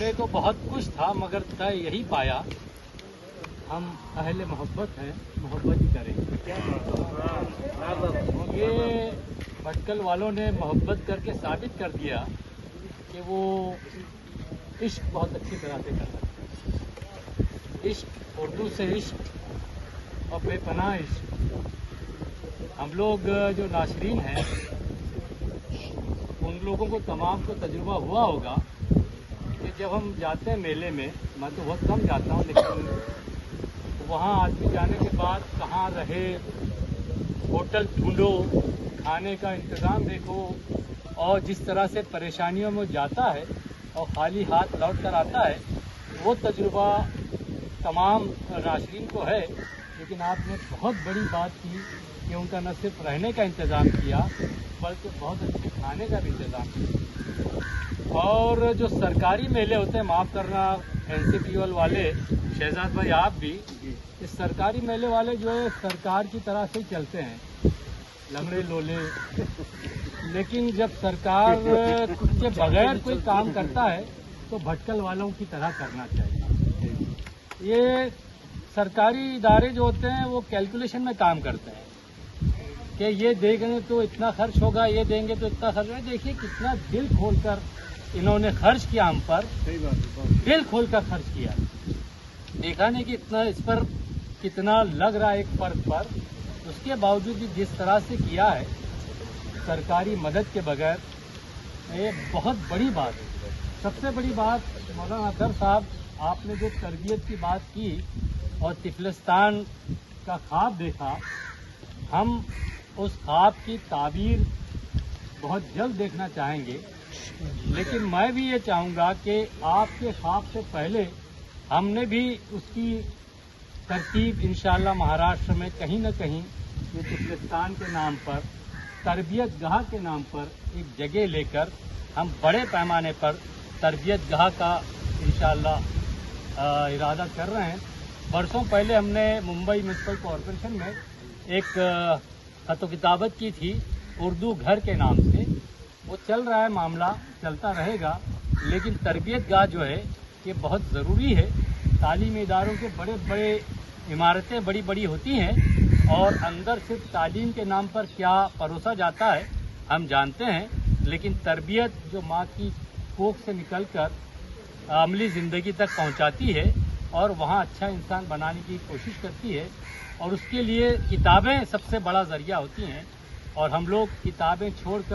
पहले तो बहुत कुछ था, मगर तय यही पाया हम अहले मोहब्बत हैं, मोहब्बत ही करेंगे। ये भटकल वालों ने मोहब्बत करके साबित कर दिया कि वो इश्क बहुत अच्छी तरह से कर सकते हैं। इश्क, उर्दू से इश्क और बेपनाह इश्क। हम लोग जो नाशरीन हैं उन लोगों को तमाम को तजुर्बा हुआ होगा कि जब हम जाते हैं मेले में, मैं तो बहुत कम जाता हूँ, लेकिन वहाँ आदमी जाने के बाद कहाँ रहे, होटल ढूंढो, खाने का इंतज़ाम देखो, और जिस तरह से परेशानियों में जाता है और खाली हाथ लौट कर आता है, वो तजुर्बा तमाम नाशरीन को है। लेकिन आपने बहुत बड़ी बात की कि उनका न सिर्फ रहने का इंतज़ाम किया बल्कि बहुत अच्छे खाने का भी इंतज़ाम किया। और जो सरकारी मेले होते हैं, माफ़ करना एनसीपीओल वाले, शहजाद भाई आप भी, इस सरकारी मेले वाले जो है सरकार की तरह से ही चलते हैं, लंगड़े लोले। लेकिन जब सरकार के बगैर कोई काम करता है तो भटकल वालों की तरह करना चाहिए। ये सरकारी इदारे जो होते हैं वो कैलकुलेशन में काम करते हैं कि ये देंगे तो इतना खर्च होगा, ये देंगे तो इतना खर्च होगा। देखिए कितना दिल खोलकर इन्होंने खर्च किया, हम पर दिल खोलकर खर्च किया। देखा नहीं कि इतना इस पर कितना लग रहा है एक फर्द पर, उसके बावजूद भी जिस तरह से किया है सरकारी मदद के बगैर, ये बहुत बड़ी बात है। सबसे बड़ी बात मौलाना अतर साहब, आपने जो तरबियत की बात की और तिफलिस्तान का ख्वाब देखा, हम उस ख्वाब की ताबीर बहुत जल्द देखना चाहेंगे। लेकिन मैं भी ये चाहूँगा कि आपके ख्वाब से पहले हमने भी उसकी तरतीब इंशाअल्लाह महाराष्ट्र में कहीं न कहीं ये तिफलिस्तान के नाम पर, तरबियत गाह के नाम पर एक जगह लेकर हम बड़े पैमाने पर तरबियत गाह का इंशाअल्लाह इरादा कर रहे हैं। बरसों पहले हमने मुंबई म्यूनसिपल कॉरपोरेशन में एक खतो किताबत की थी उर्दू घर के नाम से। वो चल रहा है, मामला चलता रहेगा, लेकिन तरबियत गाह जो है ये बहुत ज़रूरी है। तालीमी इदारों के बड़े बड़े इमारतें बड़ी बड़ी होती हैं और अंदर सिर्फ तालीम के नाम पर क्या परोसा जाता है हम जानते हैं, लेकिन तरबियत जो माँ की कोख से निकलकर अमली ज़िंदगी तक पहुँचाती है और वहाँ अच्छा इंसान बनाने की कोशिश करती है, और उसके लिए किताबें सबसे बड़ा ज़रिया होती हैं। और हम लोग किताबें छोड़कर